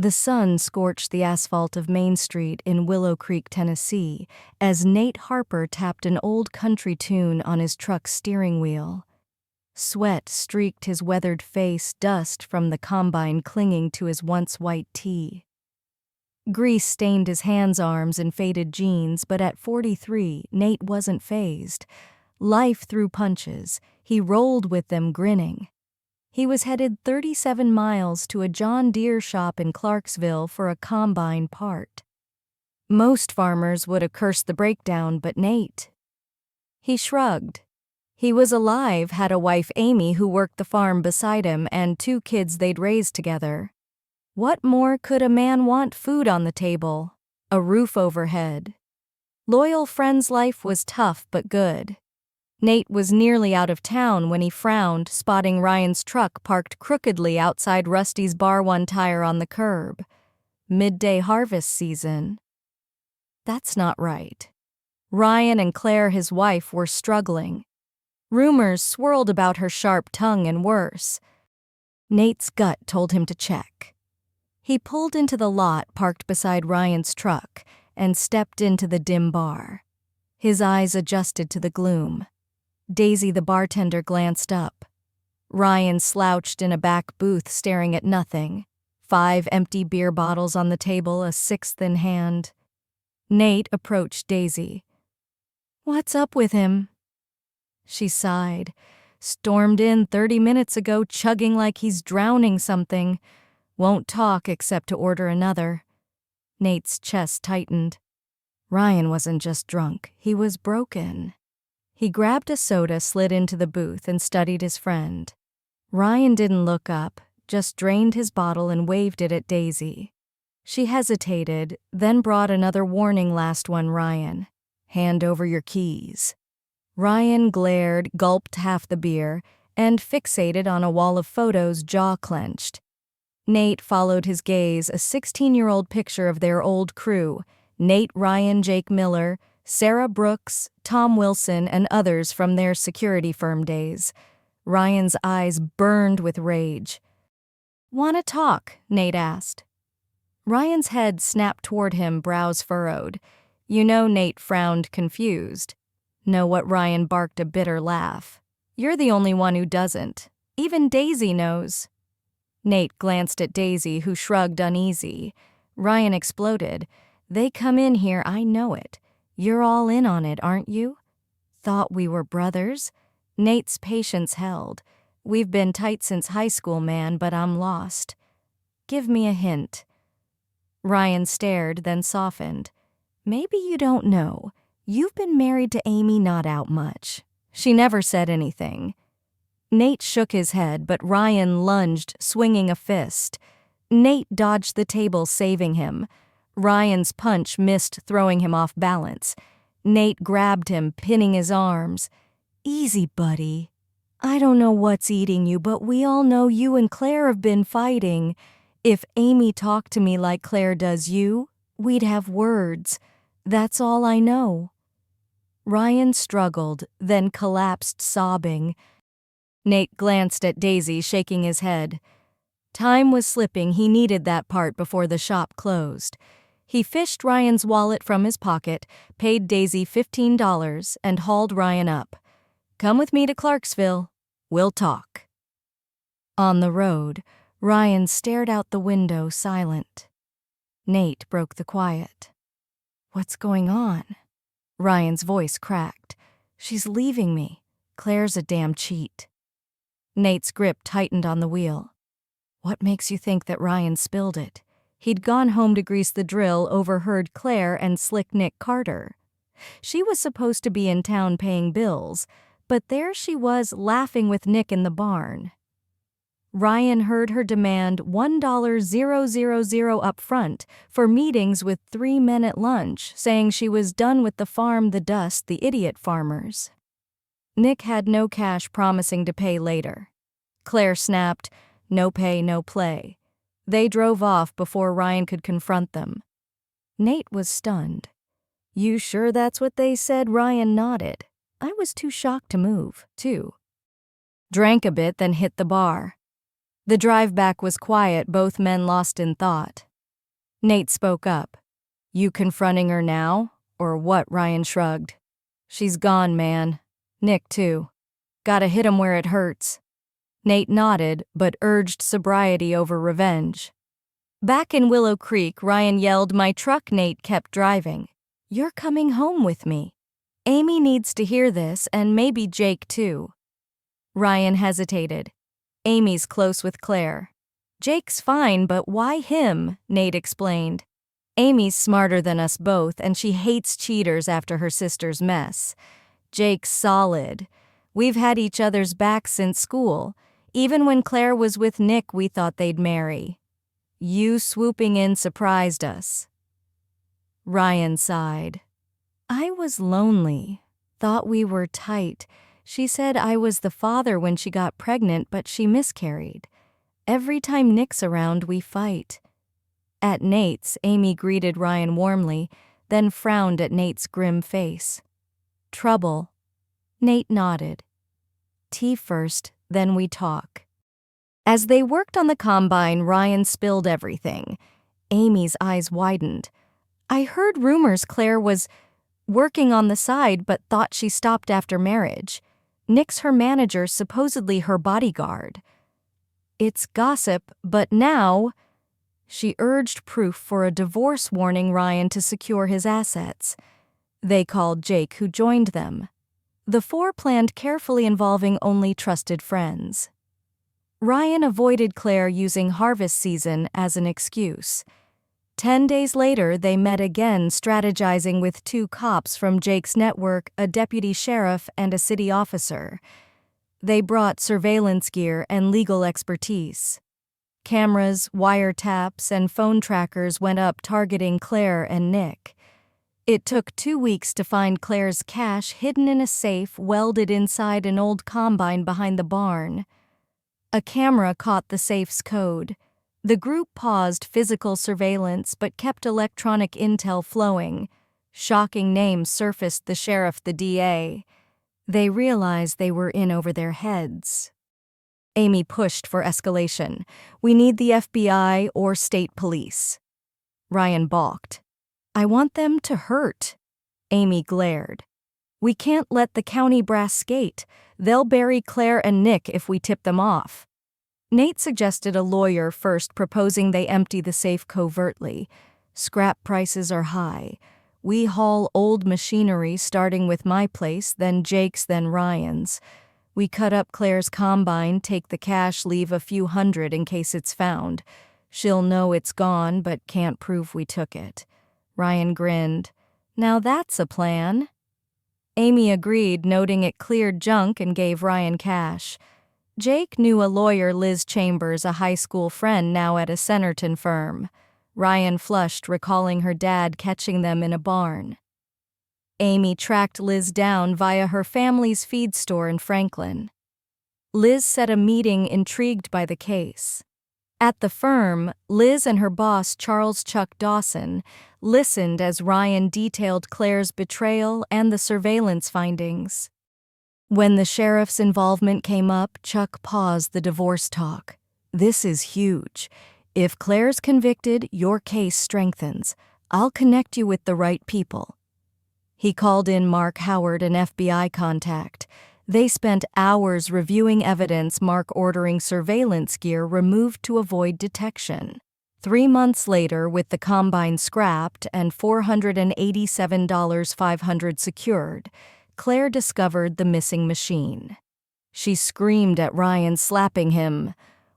The sun scorched the asphalt of Main Street in Willow Creek, Tennessee, as Nate Harper tapped an old country tune on his truck's steering wheel. Sweat streaked his weathered face, dust from the combine clinging to his once white tee. Grease stained his hands, arms, and faded jeans, but at 43, Nate wasn't fazed. Life threw punches. He rolled with them, grinning. He was headed 37 miles to a John Deere shop in Clarksville for a combine part. Most farmers would have cursed the breakdown, but Nate. He shrugged. He was alive, had a wife, Amy, who worked the farm beside him, and 2 kids they'd raised together. What more could a man want? Food on the table, a roof overhead. Loyal friends' life was tough but good. Nate was nearly out of town when he frowned, spotting Ryan's truck parked crookedly outside Rusty's bar, one tire on the curb. Midday harvest season. That's not right. Ryan and Claire, his wife, were struggling. Rumors swirled about her sharp tongue, and worse. Nate's gut told him to check. He pulled into the lot parked beside Ryan's truck and stepped into the dim bar. His eyes adjusted to the gloom. Daisy, the bartender, glanced up. Ryan slouched in a back booth, staring at nothing. 5 empty beer bottles on the table, a 6th in hand. Nate approached Daisy. "What's up with him?" She sighed. "Stormed in 30 minutes ago, chugging like he's drowning something. Won't talk except to order another." Nate's chest tightened. Ryan wasn't just drunk, he was broken. He grabbed a soda, slid into the booth, and studied his friend. Ryan didn't look up, just drained his bottle and waved it at Daisy. She hesitated, then brought another warning. "Last one, Ryan. Hand over your keys." Ryan glared, gulped half the beer, and fixated on a wall of photos, jaw clenched. Nate followed his gaze, a 16-year-old picture of their old crew: Nate, Ryan, Jake Miller, Sarah Brooks, Tom Wilson, and others from their security firm days. Ryan's eyes burned with rage. "Want to talk?" Nate asked. Ryan's head snapped toward him, brows furrowed. Nate frowned, confused. Know what? Ryan barked a bitter laugh. "You're the only one who doesn't. Even Daisy knows." Nate glanced at Daisy, who shrugged, uneasy. Ryan exploded. "They come in here, I know it. You're all in on it, aren't you?" "Thought we were brothers." Nate's patience held. "We've been tight since high school, man, but I'm lost. Give me a hint." Ryan stared, then softened. "Maybe you don't know. You've been married to Amy, not out much. She never said anything." Nate shook his head, but Ryan lunged, swinging a fist. Nate dodged the table, saving him. Ryan's punch missed, throwing him off balance. Nate grabbed him, pinning his arms. "Easy, buddy. I don't know what's eating you, but we all know you and Claire have been fighting. If Amy talked to me like Claire does you, we'd have words. That's all I know." Ryan struggled, then collapsed, sobbing. Nate glanced at Daisy, shaking his head. Time was slipping. He needed that part before the shop closed. He fished Ryan's wallet from his pocket, paid Daisy $15, and hauled Ryan up. "Come with me to Clarksville. We'll talk." On the road, Ryan stared out the window, silent. Nate broke the quiet. "What's going on?" Ryan's voice cracked. "She's leaving me. Claire's a damn cheat." Nate's grip tightened on the wheel. "What makes you think that Ryan spilled it?" He'd gone home to grease the drill, overheard Claire and Slick Nick Carter. She was supposed to be in town paying bills, but there she was laughing with Nick in the barn. Ryan heard her demand $1,000 up front for meetings with 3 men at lunch, saying she was done with the farm, the dust, the idiot farmers. Nick had no cash, promising to pay later. Claire snapped, "No pay, no play." They drove off before Ryan could confront them. Nate was stunned. "You sure that's what they said?" Ryan nodded. "I was too shocked to move, too." Drank a bit, then hit the bar. The drive back was quiet, both men lost in thought. Nate spoke up. You confronting her now, or what? Ryan shrugged. She's gone, man. Nick, too. Gotta hit him where it hurts. Nate nodded, but urged sobriety over revenge. Back in Willow Creek, Ryan yelled, "My truck!" Nate kept driving. You're coming home with me. Amy needs to hear this, and maybe Jake, too. Ryan hesitated. Amy's close with Claire. Jake's fine, but why him? Nate explained. Amy's smarter than us both, and she hates cheaters after her sister's mess. Jake's solid. We've had each other's backs since school. Even when Claire was with Nick, we thought they'd marry. You swooping in surprised us. Ryan sighed. I was lonely. Thought we were tight. She said I was the father when she got pregnant, but she miscarried. Every time Nick's around, we fight. At Nate's, Amy greeted Ryan warmly, then frowned at Nate's grim face. Trouble. Nate nodded. Tea first, then we talk. As they worked on the combine, Ryan spilled everything. Amy's eyes widened. I heard rumors Claire was working on the side but thought she stopped after marriage. Nick's her manager, supposedly her bodyguard. It's gossip, but now... She urged proof for a divorce, warning Ryan to secure his assets. They called Jake, who joined them. The four planned carefully, involving only trusted friends. Ryan avoided Claire, using harvest season as an excuse. 10 days later, they met again, strategizing with 2 cops from Jake's network, a deputy sheriff and a city officer. They brought surveillance gear and legal expertise. Cameras, wiretaps, and phone trackers went up, targeting Claire and Nick. It took 2 weeks to find Claire's cash hidden in a safe welded inside an old combine behind the barn. A camera caught the safe's code. The group paused physical surveillance but kept electronic intel flowing. Shocking names surfaced: the sheriff, the DA. They realized they were in over their heads. Amy pushed for escalation. We need the FBI or state police. Ryan balked. I want them to hurt. Amy glared. We can't let the county brass skate. They'll bury Claire and Nick if we tip them off. Nate suggested a lawyer first, proposing they empty the safe covertly. Scrap prices are high. We haul old machinery, starting with my place, then Jake's, then Ryan's. We cut up Claire's combine, take the cash, leave a few hundred in case it's found. She'll know it's gone, but can't prove we took it. Ryan grinned. Now that's a plan. Amy agreed, noting it cleared junk, and gave Ryan cash. Jake knew a lawyer, Liz Chambers, a high school friend now at a Centerton firm. Ryan flushed, recalling her dad catching them in a barn. Amy tracked Liz down via her family's feed store in Franklin. Liz set a meeting, intrigued by the case. At the firm, Liz and her boss, Charles Chuck Dawson, listened as Ryan detailed Claire's betrayal and the surveillance findings. When the sheriff's involvement came up, Chuck paused the divorce talk. This is huge. If Claire's convicted, your case strengthens. I'll connect you with the right people. He called in Mark Howard, an FBI contact. They spent hours reviewing evidence, Mark ordering surveillance gear removed to avoid detection. 3 months later, with the combine scrapped and $487,500 secured, Claire discovered the missing machine. She screamed at Ryan, slapping him.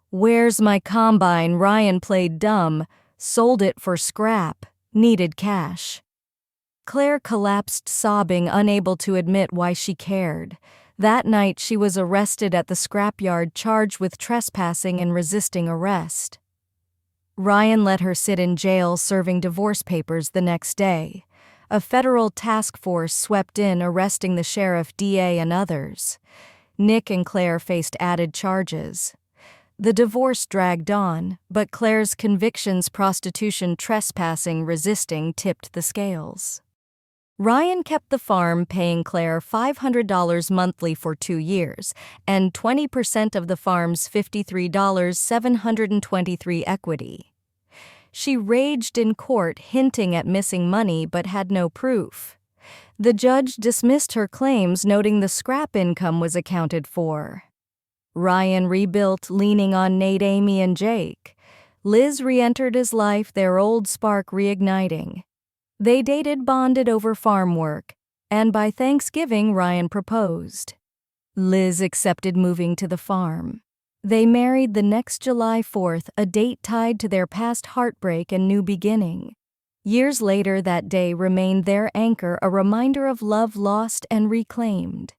Where's my combine? Ryan played dumb. Sold it for scrap. Needed cash. Claire collapsed, sobbing, unable to admit why she cared. That night, she was arrested at the scrapyard, charged with trespassing and resisting arrest. Ryan let her sit in jail, serving divorce papers the next day. A federal task force swept in, arresting the sheriff, DA, and others. Nick and Claire faced added charges. The divorce dragged on, but Claire's convictions, prostitution, trespassing, resisting, tipped the scales. Ryan kept the farm, paying Claire $500 monthly for 2 years, and 20% of the farm's $53,723 equity. She raged in court, hinting at missing money but had no proof. The judge dismissed her claims, noting the scrap income was accounted for. Ryan rebuilt, leaning on Nate, Amy, and Jake. Liz re-entered his life, their old spark reigniting. They dated, bonded over farm work, and by Thanksgiving, Ryan proposed. Liz accepted moving to the farm. They married the next July 4th, a date tied to their past heartbreak and new beginning. Years later, that day remained their anchor, a reminder of love lost and reclaimed.